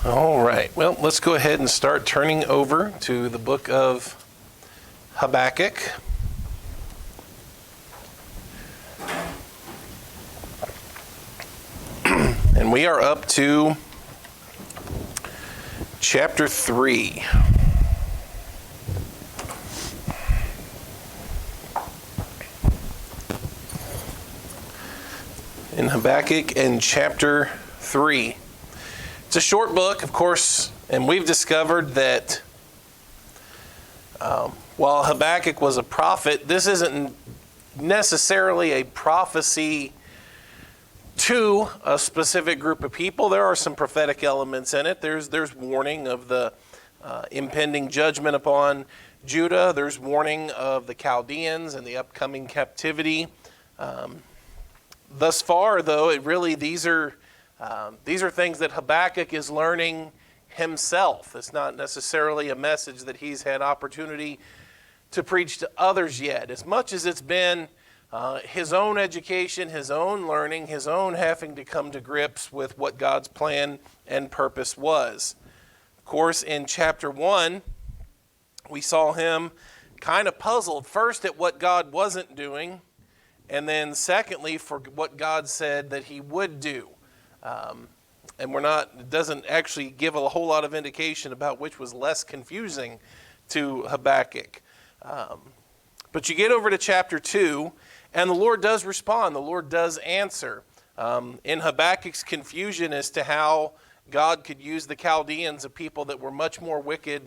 All right. Well, let's go ahead and start turning over to the book of Habakkuk. And we are up to chapter 3. In Habakkuk in chapter 3. It's a short book, of course, and we've discovered that while Habakkuk was a prophet, this isn't necessarily a prophecy to a specific group of people. There are some prophetic elements in it. There's warning of the impending judgment upon Judah. There's warning of the Chaldeans and the upcoming captivity. Thus far, though, these are things that Habakkuk is learning himself. It's not necessarily a message that he's had opportunity to preach to others yet, as much as it's been his own education, his own learning, his own having to come to grips with what God's plan and purpose was. Of course, in chapter 1, we saw him kind of puzzled, first at what God wasn't doing, and then secondly for what God said that he would do. And it doesn't actually give a whole lot of indication about which was less confusing to Habakkuk. But you get over to chapter 2, and the Lord does respond. The Lord does answer. In Habakkuk's confusion as to how God could use the Chaldeans, a people that were much more wicked,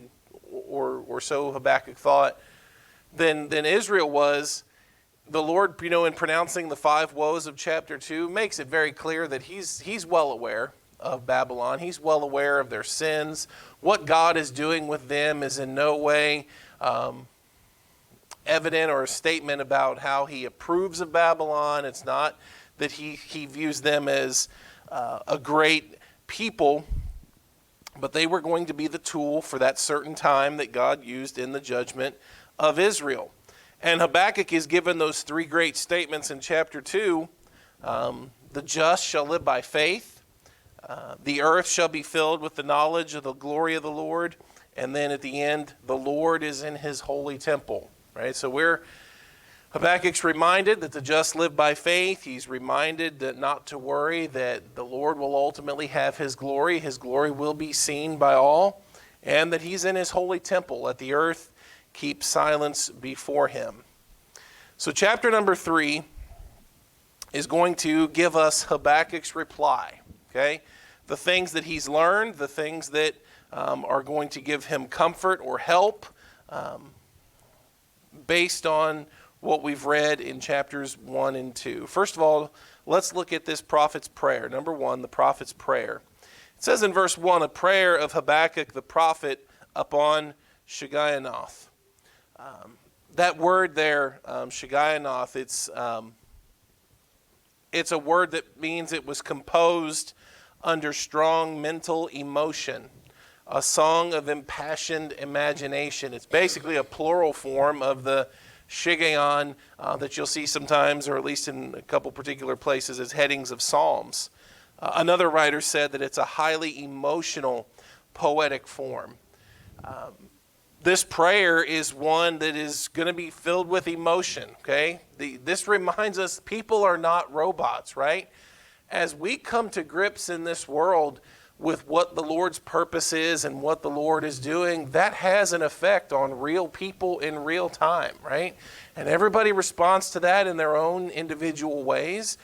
or so Habakkuk thought, than Israel was, the Lord, in pronouncing the 5 woes of chapter 2, makes it very clear that he's well aware of Babylon. He's well aware of their sins. What God is doing with them is in no way evident or a statement about how he approves of Babylon. It's not that he views them as a great people, but they were going to be the tool for that certain time that God used in the judgment of Israel. And Habakkuk is given those 3 great statements in chapter 2. The just shall live by faith. The earth shall be filled with the knowledge of the glory of the Lord. And then at the end, the Lord is in his holy temple. Right? So Habakkuk's reminded that the just live by faith. He's reminded that not to worry, that the Lord will ultimately have his glory. His glory will be seen by all. And that he's in his holy temple. Let the earth keep silence before him. So chapter number 3 is going to give us Habakkuk's reply. Okay, the things that he's learned, the things that are going to give him comfort or help based on what we've read in chapters 1 and 2. First of all, let's look at this prophet's prayer. Number 1, the prophet's prayer. It says in verse 1, a prayer of Habakkuk the prophet upon Shigionoth. That word there, Shigionoth, it's a word that means it was composed under strong mental emotion, a song of impassioned imagination. It's basically a plural form of the Shiggaion that you'll see sometimes, or at least in a couple particular places, as headings of psalms. Another writer said that it's a highly emotional, poetic form. This prayer is one that is going to be filled with emotion, okay? This reminds us people are not robots, right? As we come to grips in this world with what the Lord's purpose is and what the Lord is doing, that has an effect on real people in real time, right? And everybody responds to that in their own individual ways.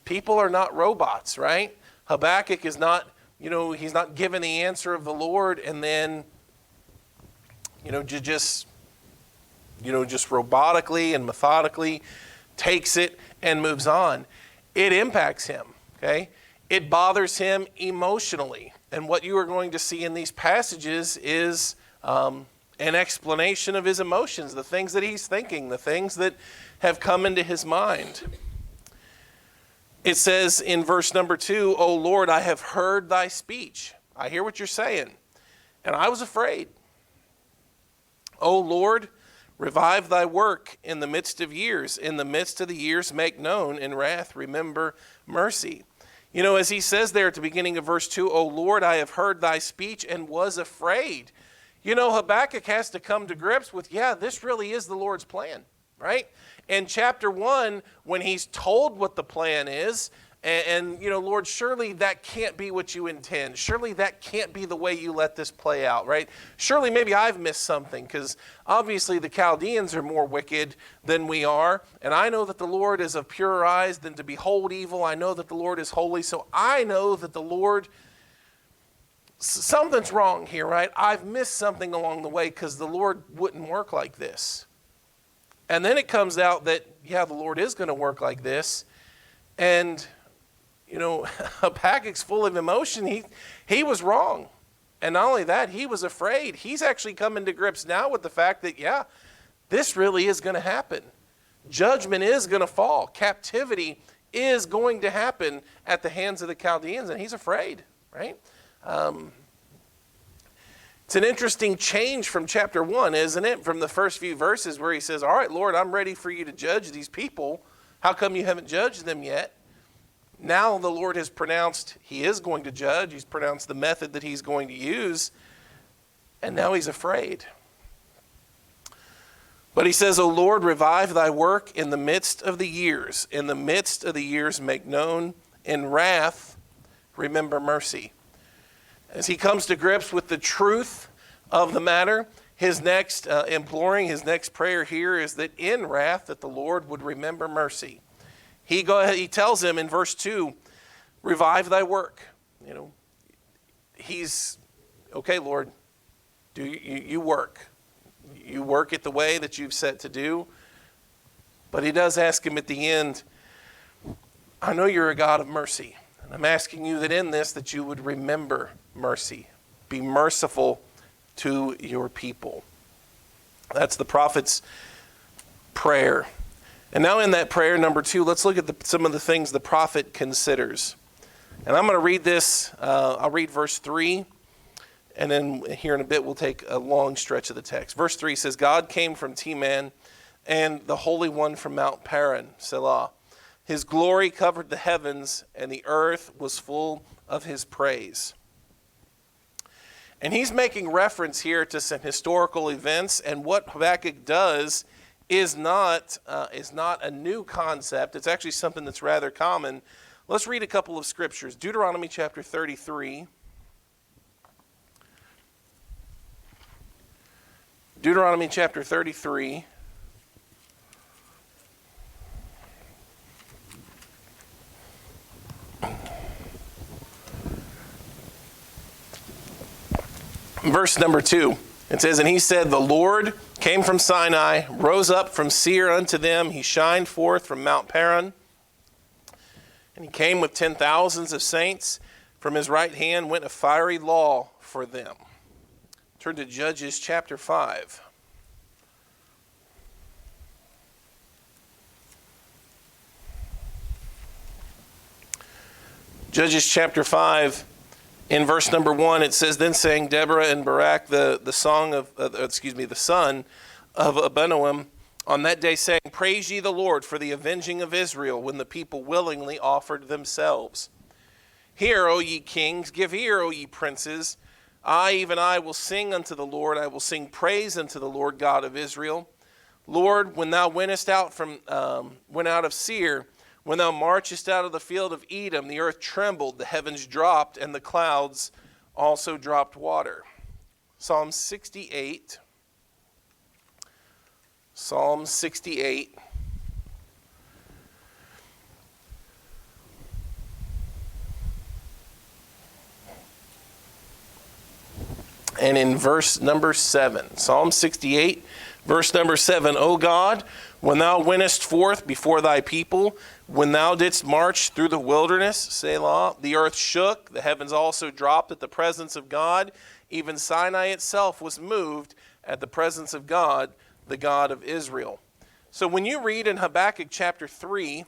People are not robots, right? Habakkuk is not, he's not given the answer of the Lord and then just robotically and methodically takes it and moves on. It impacts him, okay? It bothers him emotionally. And what you are going to see in these passages is an explanation of his emotions, the things that he's thinking, the things that have come into his mind. It says in verse number 2, O Lord, I have heard thy speech. I hear what you're saying, and I was afraid. O Lord, revive thy work in the midst of years. In the midst of the years make known, in wrath remember mercy. You know, as he says there at the beginning of verse 2, O Lord, I have heard thy speech and was afraid. You know, Habakkuk has to come to grips with, yeah, this really is the Lord's plan, right? In chapter 1, when he's told what the plan is, and you know, Lord, surely that can't be what you intend. Surely that can't be the way you let this play out, right? Surely maybe I've missed something, because obviously the Chaldeans are more wicked than we are. And I know that the Lord is of purer eyes than to behold evil. I know that the Lord is holy. So I know that the Lord, something's wrong here, right? I've missed something along the way, because the Lord wouldn't work like this. And then it comes out that, yeah, the Lord is going to work like this. And you know, Habakkuk's full of emotion. He was wrong. And not only that, he was afraid. He's actually coming to grips now with the fact that, yeah, this really is going to happen. Judgment is going to fall. Captivity is going to happen at the hands of the Chaldeans, and he's afraid, right? It's an interesting change from chapter 1, isn't it? From the first few verses where he says, all right, Lord, I'm ready for you to judge these people. How come you haven't judged them yet? Now the Lord has pronounced he is going to judge. He's pronounced the method that he's going to use. And now he's afraid. But he says, O Lord, revive thy work in the midst of the years. In the midst of the years make known. In wrath, remember mercy. As he comes to grips with the truth of the matter, his next his next prayer here is that in wrath that the Lord would remember mercy. He tells him in verse 2, revive thy work. You know, he's, okay, Lord, you work. You work it the way that you've set to do. But he does ask him at the end, I know you're a God of mercy. And I'm asking you that in this, that you would remember mercy. Be merciful to your people. That's the prophet's prayer. And now in that prayer, number 2, let's look at some of the things the prophet considers. And I'm going to read this. I'll read verse 3. And then here in a bit, we'll take a long stretch of the text. Verse 3 says, God came from Teman, and the Holy One from Mount Paran, Selah. His glory covered the heavens, and the earth was full of his praise. And he's making reference here to some historical events, and what Habakkuk does is not a new concept. It's actually something that's rather common. Let's read a couple of scriptures. Deuteronomy chapter 33. Deuteronomy chapter 33. Verse number 2. It says, and he said, the Lord came from Sinai, rose up from Seir unto them. He shined forth from Mount Paran. And he came with 10,000s of saints. From his right hand went a fiery law for them. Turn to Judges chapter 5. Judges chapter 5. In verse number 1, it says, then sang Deborah and Barak, the son of Abinoam, on that day saying, praise ye the Lord for the avenging of Israel, when the people willingly offered themselves. Hear, O ye kings, give ear, O ye princes. I, even I, will sing unto the Lord. I will sing praise unto the Lord God of Israel. Lord, when thou went out of Seir, when thou marchest out of the field of Edom, the earth trembled, the heavens dropped, and the clouds also dropped water. Psalm 68. Psalm 68. And in verse number 7, Psalm 68, verse number 7, O God, when thou wentest forth before thy people, when thou didst march through the wilderness, Selah, the earth shook, the heavens also dropped at the presence of God. Even Sinai itself was moved at the presence of God, the God of Israel. So when you read in Habakkuk chapter 3,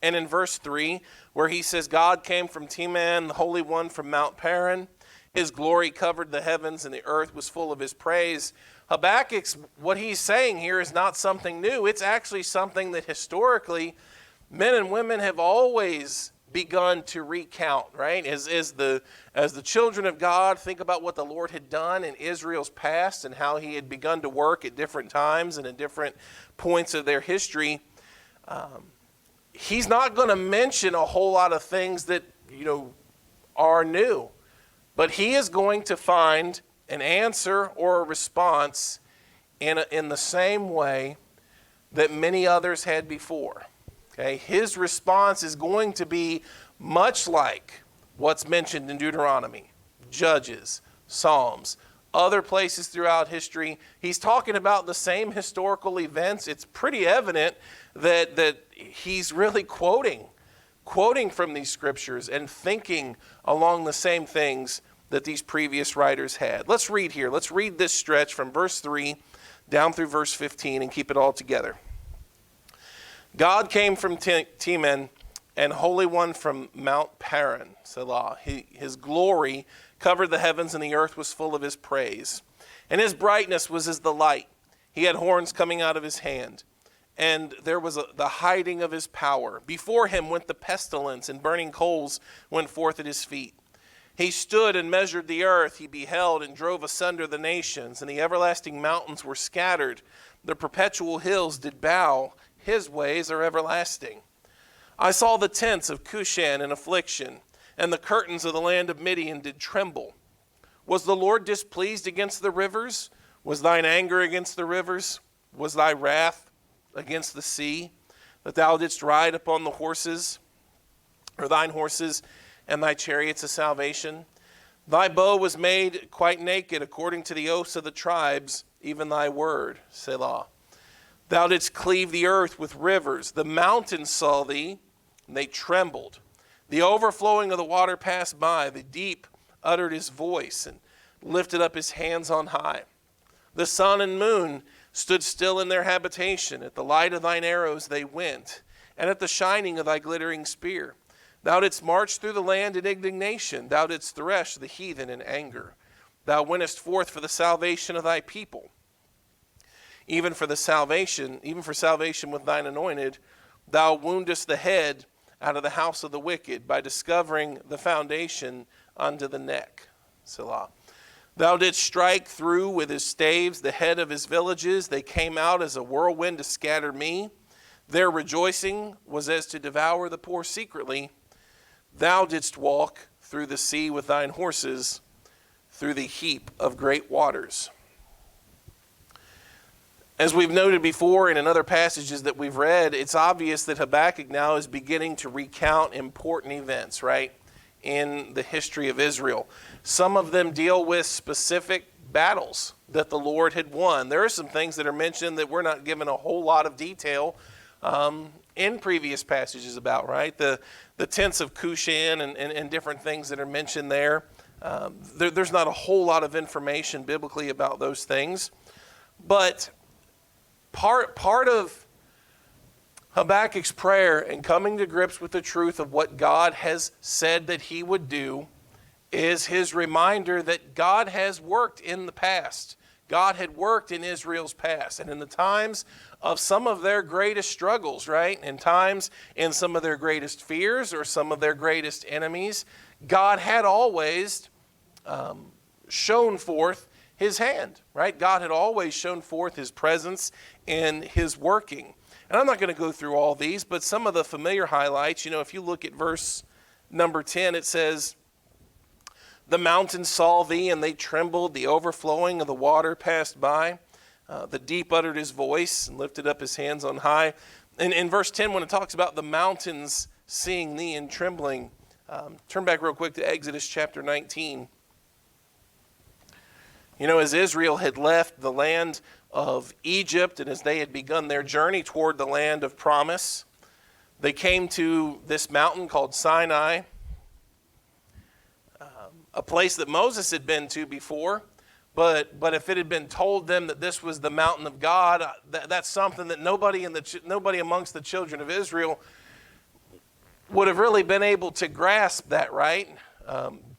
and in verse 3, where he says, God came from Teman, the Holy One from Mount Paran, his glory covered the heavens, and the earth was full of his praise. Habakkuk's, what he's saying here is not something new. It's actually something that historically men and women have always begun to recount, right? As the children of God think about what the Lord had done in Israel's past and how he had begun to work at different times and at different points of their history, he's not going to mention a whole lot of things that, are new. But he is going to find an answer or a response in the same way that many others had before. Okay? His response is going to be much like what's mentioned in Deuteronomy, Judges, Psalms, other places throughout history. He's talking about the same historical events. It's pretty evident that he's really quoting from these scriptures and thinking along the same things that these previous writers had. Let's read here. Let's read this stretch from verse 3 down through verse 15 and keep it all together. God came from Teman, and Holy One from Mount Paran, Selah. His glory covered the heavens, and the earth was full of his praise. And his brightness was as the light. He had horns coming out of his hand, and there was the hiding of his power. Before him went the pestilence, and burning coals went forth at his feet. He stood and measured the earth. He beheld and drove asunder the nations, and the everlasting mountains were scattered. The perpetual hills did bow. His ways are everlasting. I saw the tents of Cushan in affliction, and the curtains of the land of Midian did tremble. Was the Lord displeased against the rivers? Was thine anger against the rivers? Was thy wrath against the sea, that thou didst ride upon the horses, or thine horses, and thy chariots of salvation? Thy bow was made quite naked, according to the oaths of the tribes, even thy word, Selah. Thou didst cleave the earth with rivers. The mountains saw thee, and they trembled. The overflowing of the water passed by. The deep uttered his voice and lifted up his hands on high. The sun and moon stood still in their habitation. At the light of thine arrows they went, and at the shining of thy glittering spear. Thou didst march through the land in indignation. Thou didst thresh the heathen in anger. Thou wentest forth for the salvation of thy people. Even for salvation with thine anointed, thou woundest the head out of the house of the wicked by discovering the foundation unto the neck. Selah. Thou didst strike through with his staves the head of his villages. They came out as a whirlwind to scatter me. Their rejoicing was as to devour the poor secretly. Thou didst walk through the sea with thine horses, through the heap of great waters. As we've noted before and in other passages that we've read, it's obvious that Habakkuk now is beginning to recount important events, right, in the history of Israel. Some of them deal with specific battles that the Lord had won. There are some things that are mentioned that we're not given a whole lot of detail in previous passages about, right? The tents of Cushan and different things that are mentioned there. There's not a whole lot of information biblically about those things. But part of Habakkuk's prayer and coming to grips with the truth of what God has said that he would do is his reminder that God has worked in the past. God had worked in Israel's past, and in the times of some of their greatest struggles, right? In times in some of their greatest fears or some of their greatest enemies, God had always shown forth his hand, right? God had always shown forth his presence and his working. And I'm not going to go through all these, but some of the familiar highlights, if you look at verse number 10, it says, the mountains saw thee, and they trembled. The overflowing of the water passed by. The deep uttered his voice and lifted up his hands on high. And in verse 10, when it talks about the mountains seeing thee and trembling, turn back real quick to Exodus chapter 19. As Israel had left the land of Egypt and as they had begun their journey toward the land of promise, they came to this mountain called Sinai, a place that Moses had been to before, but if it had been told them that this was the mountain of God, that's something that nobody amongst the children of Israel would have really been able to grasp that, right?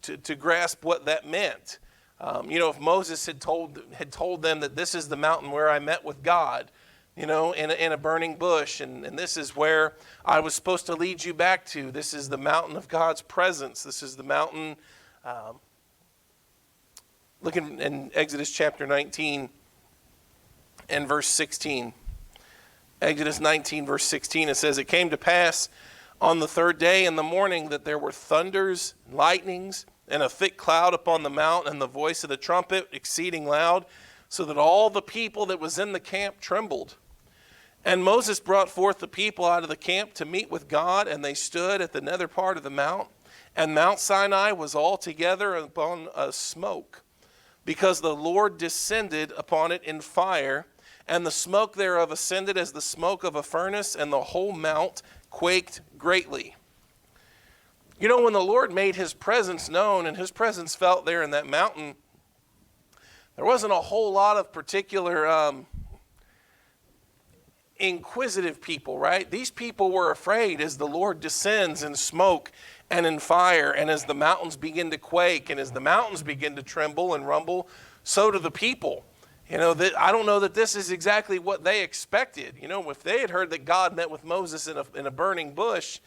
To grasp what that meant. If Moses had told them that this is the mountain where I met with God, in a burning bush. And this is where I was supposed to lead you back to. This is the mountain of God's presence. This is the mountain, looking in Exodus chapter 19 and verse 16. Exodus 19, verse 16, it says, "It came to pass on the third day in the morning that there were thunders, lightnings, and a thick cloud upon the mount, and the voice of the trumpet exceeding loud, so that all the people that was in the camp trembled. And Moses brought forth the people out of the camp to meet with God, and they stood at the nether part of the mount. And Mount Sinai was altogether upon a smoke, because the Lord descended upon it in fire, and the smoke thereof ascended as the smoke of a furnace, and the whole mount quaked greatly." When the Lord made his presence known and his presence felt there in that mountain, there wasn't a whole lot of particular inquisitive people, right? These people were afraid as the Lord descends in smoke and in fire, and as the mountains begin to quake, and as the mountains begin to tremble and rumble, so do the people. I don't know that this is exactly what they expected. If they had heard that God met with Moses in a burning bush,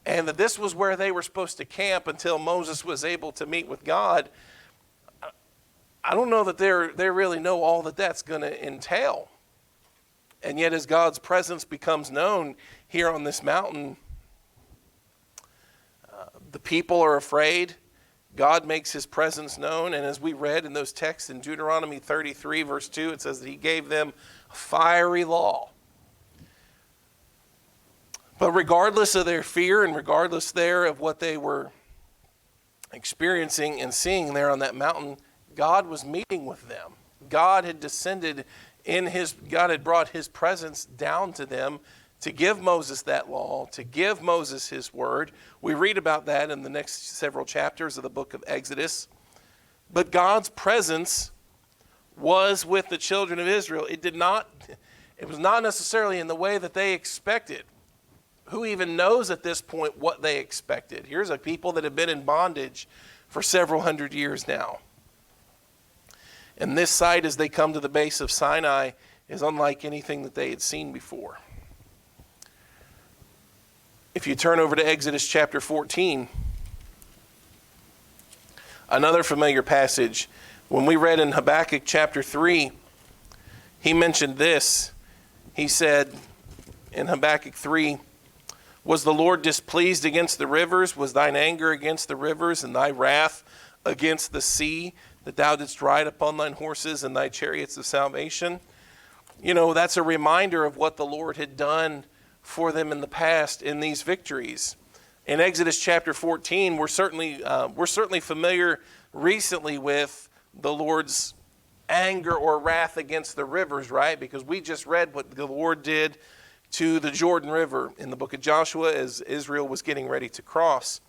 and that this was where they were supposed to camp until Moses was able to meet with God, I don't know that they really know all that that's going to entail. And yet as God's presence becomes known here on this mountain, the people are afraid. God makes his presence known. And as we read in those texts in Deuteronomy 33, verse 2, it says that he gave them a fiery law. But regardless of their fear and regardless there of what they were experiencing and seeing there on that mountain, God was meeting with them. God had descended God had brought his presence down to them to give Moses that law, to give Moses his word. We read about that in the next several chapters of the book of Exodus. But God's presence was with the children of Israel. It was not necessarily in the way that they expected. Who even knows at this point what they expected? Here's a people that have been in bondage for several hundred years now. And this sight, as they come to the base of Sinai, is unlike anything that they had seen before. If you turn over to Exodus chapter 14, another familiar passage. When we read in Habakkuk chapter 3, he mentioned this. He said in Habakkuk 3, "Was the Lord displeased against the rivers? Was thine anger against the rivers, and thy wrath against the sea, that thou didst ride upon thine horses and thy chariots of salvation?" That's a reminder of what the Lord had done for them in the past in these victories. In Exodus chapter 14, we're certainly familiar recently with the Lord's anger or wrath against the rivers, right? Because we just read what the Lord did to the Jordan River in the book of Joshua as Israel was getting ready to cross.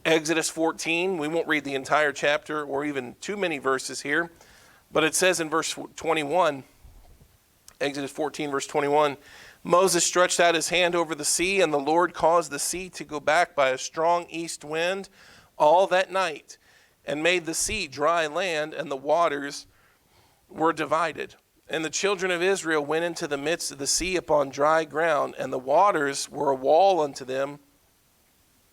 Exodus 14, we won't read the entire chapter or even too many verses here, but it says in verse 21, Exodus 14, verse 21, "Moses stretched out his hand over the sea, and the Lord caused the sea to go back by a strong east wind all that night, and made the sea dry land, and the waters were divided. And the children of Israel went into the midst of the sea upon dry ground, and the waters were a wall unto them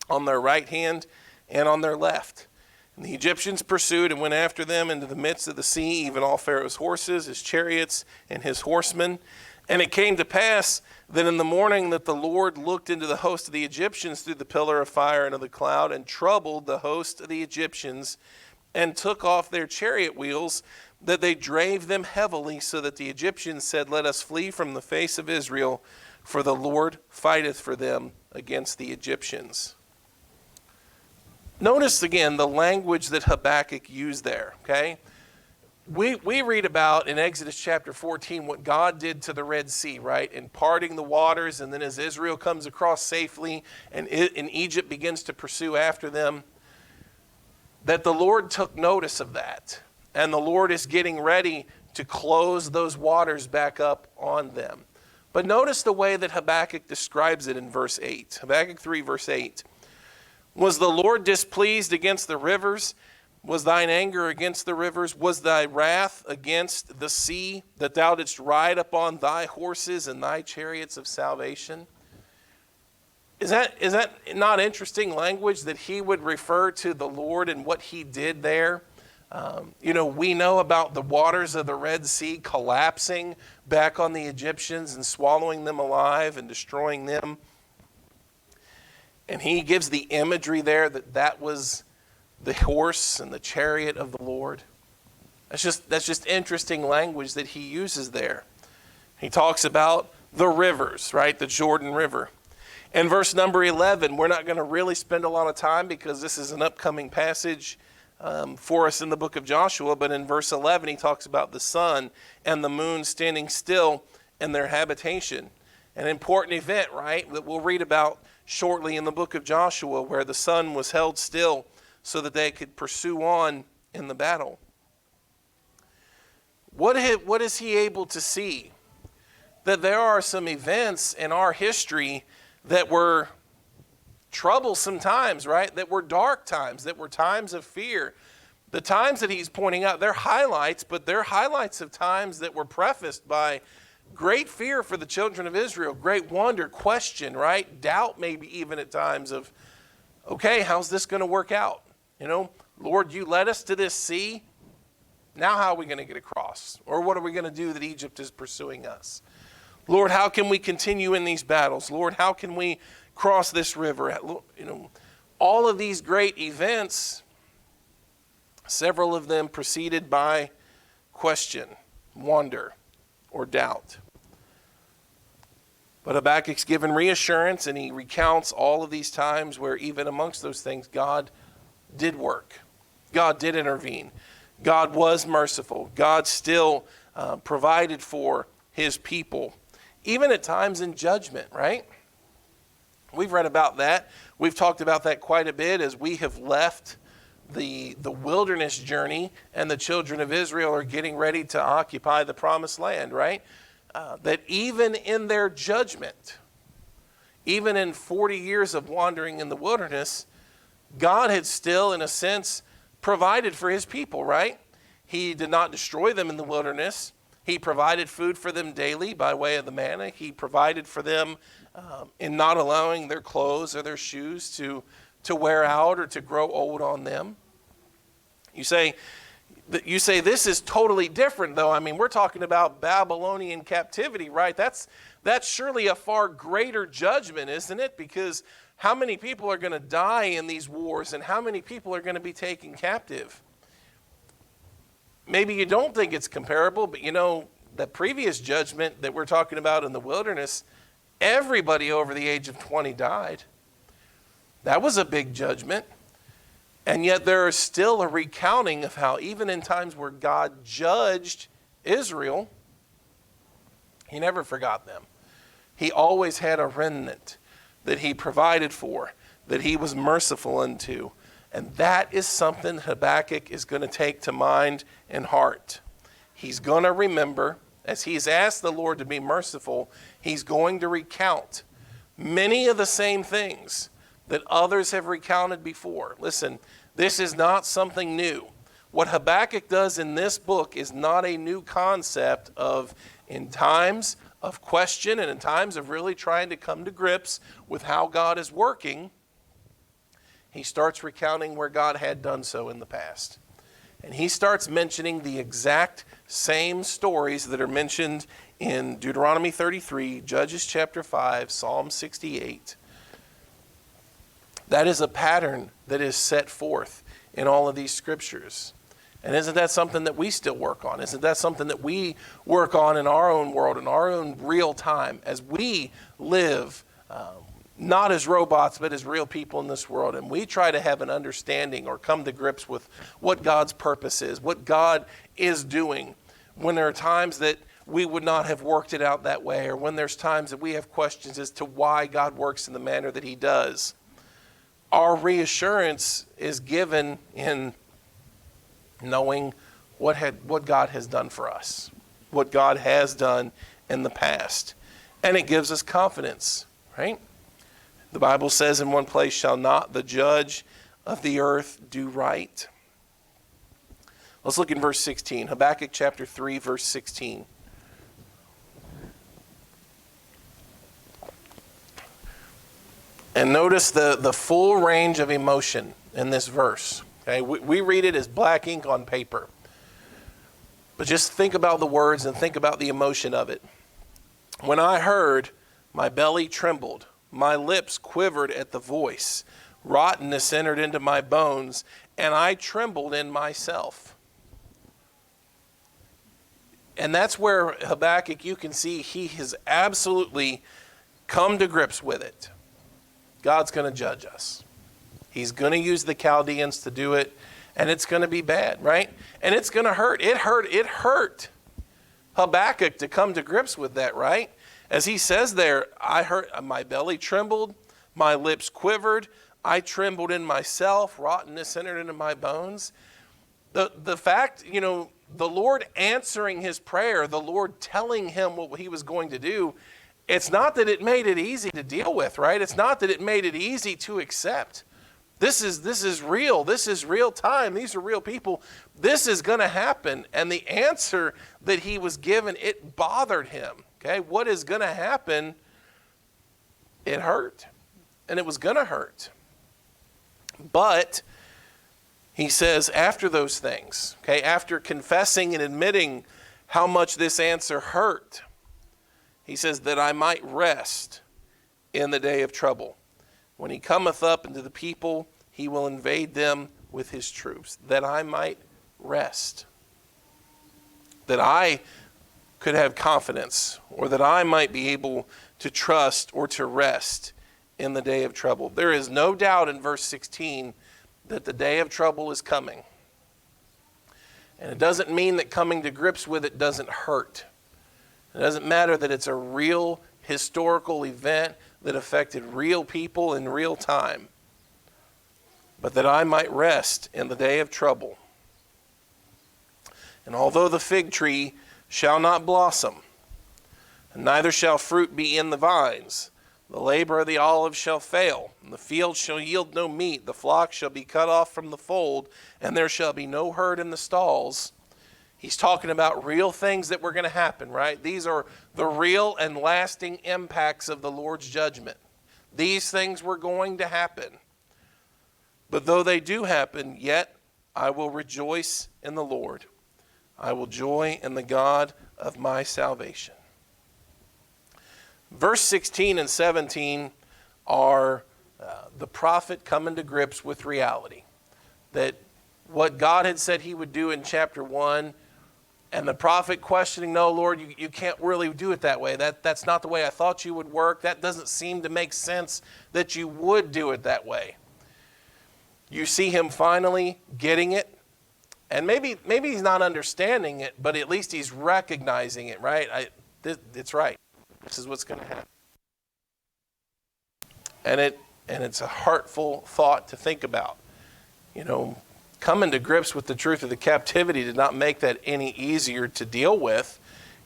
on their right hand and on their left. And the Egyptians pursued and went after them into the midst of the sea, even all Pharaoh's horses, his chariots, and his horsemen. And it came to pass that in the morning that the Lord looked into the host of the Egyptians through the pillar of fire and of the cloud, and troubled the host of the Egyptians, and took off their chariot wheels, that they drave them heavily, so that the Egyptians said, Let us flee from the face of Israel, for the Lord fighteth for them against the Egyptians." Notice again the language that Habakkuk used there, okay? We read about in Exodus chapter 14 what God did to the Red Sea, right? In parting the waters, and then as Israel comes across safely and Egypt begins to pursue after them, that the Lord took notice of that. And the Lord is getting ready to close those waters back up on them. But notice the way that Habakkuk describes it in verse 8. Habakkuk 3, verse 8. "Was the Lord displeased against the rivers? Was thine anger against the rivers? Was thy wrath against the sea, that thou didst ride upon thy horses and thy chariots of salvation? Is that not interesting language that he would refer to the Lord and what he did there? We know about the waters of the Red Sea collapsing back on the Egyptians and swallowing them alive and destroying them. And he gives the imagery there that was the horse and the chariot of the Lord. That's just interesting language that he uses there. He talks about the rivers, right? The Jordan River. In verse number 11, we're not going to really spend a lot of time because this is an upcoming passage for us in the book of Joshua. But in verse 11, he talks about the sun and the moon standing still in their habitation. An important event, right, that we'll read about shortly in the book of Joshua, where the sun was held still so that they could pursue on in the battle. What is he able to see? That there are some events in our history that were troublesome times, right? That were dark times, that were times of fear. The times that he's pointing out, they're highlights, but they're highlights of times that were prefaced by great fear for the children of Israel, great wonder, question, right? Doubt maybe even at times of, okay, how's this going to work out? Lord, you led us to this sea. Now how are we going to get across? Or what are we going to do that Egypt is pursuing us? Lord, how can we continue in these battles? Lord, how can we cross this river? All of these great events, several of them preceded by question, wonder, or doubt. But Habakkuk's given reassurance, and he recounts all of these times where even amongst those things, God did work. God did intervene. God was merciful. God still provided for his people, even at times in judgment, right? We've read about that. We've talked about that quite a bit as we have left the wilderness journey and the children of Israel are getting ready to occupy the promised land, right? That even in their judgment, even in 40 years of wandering in the wilderness, God had still, in a sense, provided for his people, right? He did not destroy them in the wilderness. He provided food for them daily by way of the manna. He provided for them in not allowing their clothes or their shoes to wear out or to grow old on them. You say this is totally different, though. I mean, we're talking about Babylonian captivity, right? That's surely a far greater judgment, isn't it? Because how many people are going to die in these wars and how many people are going to be taken captive? Maybe you don't think it's comparable, but the previous judgment that we're talking about in the wilderness, everybody over the age of 20 died. That was a big judgment. And yet there is still a recounting of how even in times where God judged Israel, he never forgot them. He always had a remnant that he provided for, that he was merciful unto. And that is something Habakkuk is going to take to mind and heart. He's going to remember, as he's asked the Lord to be merciful, he's going to recount many of the same things that others have recounted before. Listen, this is not something new. What Habakkuk does in this book is not a new concept of, in times of question and in times of really trying to come to grips with how God is working, he starts recounting where God had done so in the past. And he starts mentioning the exact same stories that are mentioned in Deuteronomy 33, Judges chapter 5, Psalm 68. That is a pattern that is set forth in all of these scriptures. And isn't that something that we still work on? Isn't that something that we work on in our own world, in our own real time, as we live not as robots, but as real people in this world. And we try to have an understanding or come to grips with what God's purpose is, what God is doing, when there are times that we would not have worked it out that way, or when there's times that we have questions as to why God works in the manner that he does. Our reassurance is given in knowing what God has done for us, what God has done in the past. And it gives us confidence, right? The Bible says in one place, shall not the judge of the earth do right? Let's look in verse 16. Habakkuk chapter 3, verse 16. And notice the full range of emotion in this verse. Okay, we read it as black ink on paper. But just think about the words and think about the emotion of it. When I heard, my belly trembled. My lips quivered at the voice. Rottenness entered into my bones, and I trembled in myself. And that's where Habakkuk, you can see he has absolutely come to grips with it. God's going to judge us. He's going to use the Chaldeans to do it, and it's going to be bad, right? And it's going to hurt. It hurt Habakkuk to come to grips with that, right? As he says there, I hurt, my belly trembled, my lips quivered, I trembled in myself, rottenness entered into my bones. The fact, the Lord answering his prayer, the Lord telling him what he was going to do, it's not that it made it easy to deal with, right? It's not that it made it easy to accept. This is real. This is real time. These are real people. This is going to happen. And the answer that he was given, it bothered him. Okay, what is going to happen? It hurt. And it was going to hurt. But he says after those things, okay, after confessing and admitting how much this answer hurt, he says that I might rest in the day of trouble. When he cometh up into the people, he will invade them with his troops, that I might rest. That I could have confidence, or that I might be able to trust or to rest in the day of trouble. There is no doubt in verse 16 that the day of trouble is coming. And it doesn't mean that coming to grips with it doesn't hurt. It doesn't matter that it's a real historical event that affected real people in real time, but that I might rest in the day of trouble. And although the fig tree shall not blossom, and neither shall fruit be in the vines, the labor of the olive shall fail, and the field shall yield no meat, the flock shall be cut off from the fold, and there shall be no herd in the stalls. He's talking about real things that were going to happen, right? These are the real and lasting impacts of the Lord's judgment. These things were going to happen. But though they do happen, yet I will rejoice in the Lord. I will joy in the God of my salvation. Verse 16 and 17 are the prophet coming to grips with reality. That what God had said he would do in chapter 1, and the prophet questioning, no, Lord, you can't really do it that way. That's not the way I thought you would work. That doesn't seem to make sense that you would do it that way. You see him finally getting it. And maybe he's not understanding it, but at least he's recognizing it, right? It's right. This is what's going to happen. And it's a heartful thought to think about. Coming to grips with the truth of the captivity did not make that any easier to deal with.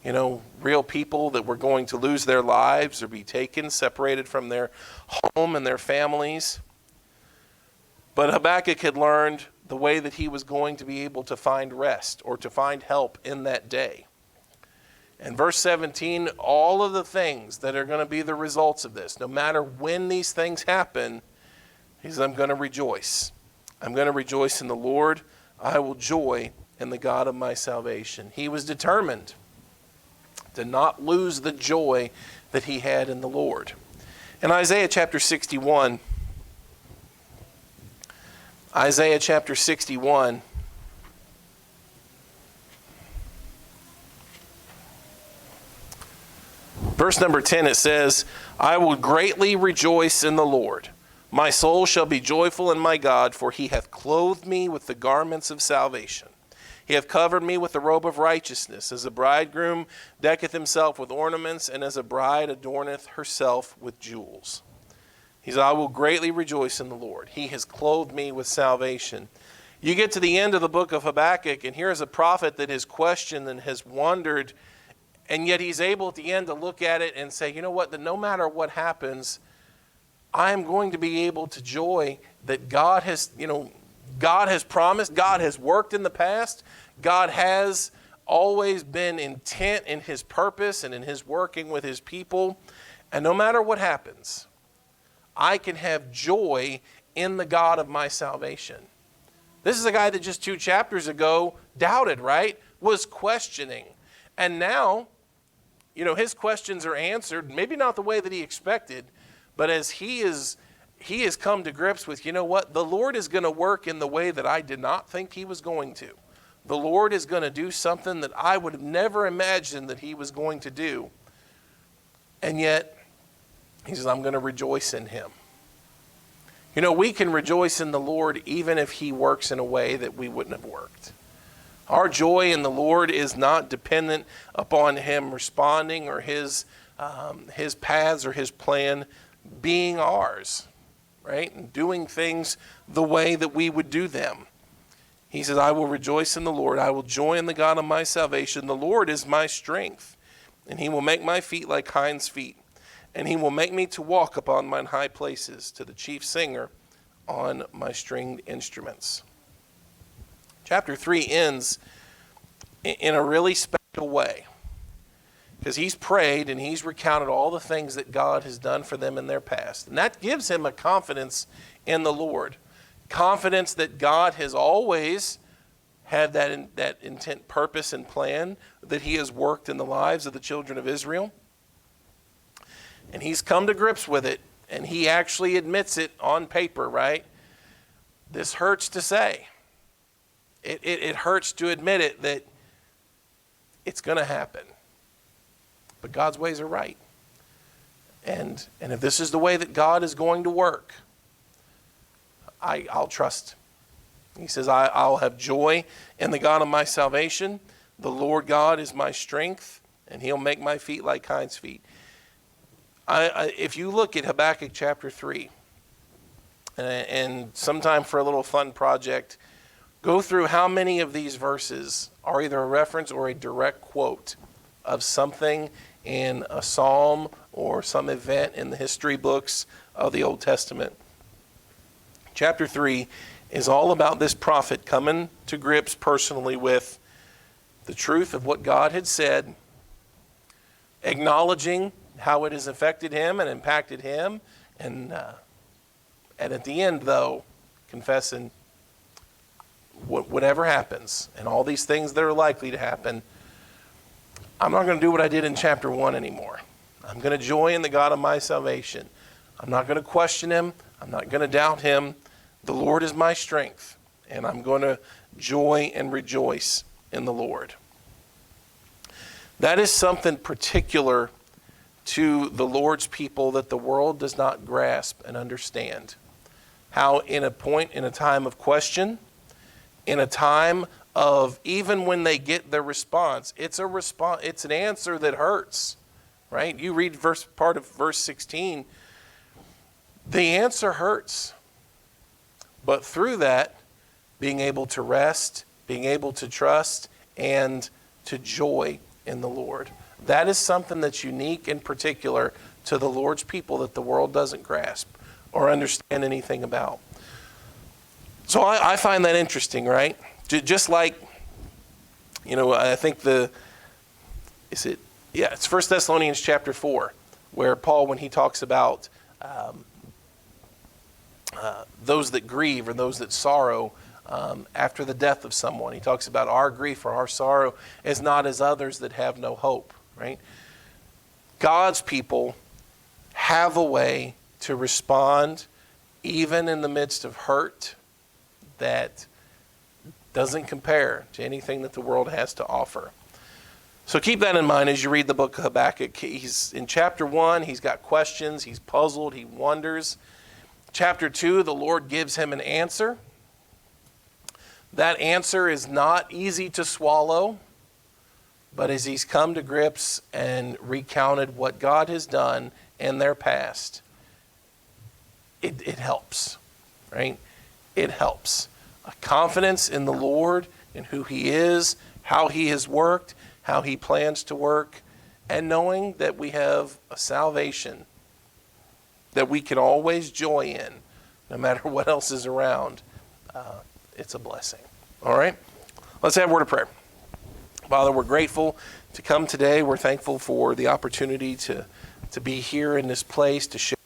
Real people that were going to lose their lives or be taken, separated from their home and their families. But Habakkuk had learned the way that he was going to be able to find rest or to find help in that day. And verse 17, all of the things that are going to be the results of this, no matter when these things happen, he says, I'm going to rejoice. I'm going to rejoice in the Lord. I will joy in the God of my salvation. He was determined to not lose the joy that he had in the Lord. In Isaiah chapter 61, verse number 10, it says, I will greatly rejoice in the Lord. My soul shall be joyful in my God, for he hath clothed me with the garments of salvation. He hath covered me with the robe of righteousness, as a bridegroom decketh himself with ornaments, and as a bride adorneth herself with jewels. He said, I will greatly rejoice in the Lord. He has clothed me with salvation. You get to the end of the book of Habakkuk, and here's a prophet that has questioned and has wondered, and yet he's able at the end to look at it and say, you know what, that no matter what happens, I am going to be able to joy that God has promised, God has worked in the past, God has always been intent in his purpose and in his working with his people. And no matter what happens, I can have joy in the God of my salvation. This is a guy that just 2 chapters ago doubted, right? Was questioning. And now, his questions are answered, maybe not the way that he expected, but as he has come to grips with, you know what? The Lord is going to work in the way that I did not think he was going to. The Lord is going to do something that I would have never imagined that he was going to do. And yet, he says, I'm going to rejoice in him. We can rejoice in the Lord even if he works in a way that we wouldn't have worked. Our joy in the Lord is not dependent upon him responding or his paths or his plan being ours, right? And doing things the way that we would do them. He says, I will rejoice in the Lord. I will joy in the God of my salvation. The Lord is my strength, and he will make my feet like hinds' feet. And he will make me to walk upon mine high places, to the chief singer on my stringed instruments. Chapter 3 ends in a really special way, because he's prayed and he's recounted all the things that God has done for them in their past. And that gives him a confidence in the Lord. Confidence that God has always had that intent, purpose, and plan that he has worked in the lives of the children of Israel. And he's come to grips with it, and he actually admits it on paper, right? This hurts to say. It hurts to admit it, that it's going to happen. But God's ways are right. And if this is the way that God is going to work, I'll trust. He says, I'll have joy in the God of my salvation. The Lord God is my strength, and he'll make my feet like hinds' feet. If you look at Habakkuk chapter 3, and sometime for a little fun project, go through how many of these verses are either a reference or a direct quote of something in a psalm or some event in the history books of the Old Testament. Chapter 3 is all about this prophet coming to grips personally with the truth of what God had said, acknowledging how it has affected him and impacted him, and at the end, though, confessing whatever happens and all these things that are likely to happen, I'm not going to do what I did in chapter 1 anymore. I'm going to joy in the God of my salvation. I'm not going to question him. I'm not going to doubt him. The Lord is my strength, and I'm going to joy and rejoice in the Lord. That is something particular to the Lord's people that the world does not grasp and understand. How in a time of question, in a time of even when they get their response, it's an answer that hurts, right? You read part of verse 16, the answer hurts. But through that, being able to rest, being able to trust, and to joy in the Lord. That is something that's unique and particular to the Lord's people that the world doesn't grasp or understand anything about. So I find that interesting, right? Just like, I think it's 1 Thessalonians chapter 4, where Paul, when he talks about those that grieve or those that sorrow after the death of someone, he talks about our grief or our sorrow is not as others that have no hope, right? God's people have a way to respond even in the midst of hurt that doesn't compare to anything that the world has to offer. So keep that in mind as you read the book of Habakkuk. He's in chapter 1, he's got questions, he's puzzled, he wonders. Chapter 2, the Lord gives him an answer. That answer is not easy to swallow, but as he's come to grips and recounted what God has done in their past, it helps, right? It helps. A confidence in the Lord, in who he is, how he has worked, how he plans to work, and knowing that we have a salvation that we can always joy in, no matter what else is around. It's a blessing. All right? Let's have a word of prayer. Father, we're grateful to come today. We're thankful for the opportunity to be here in this place to share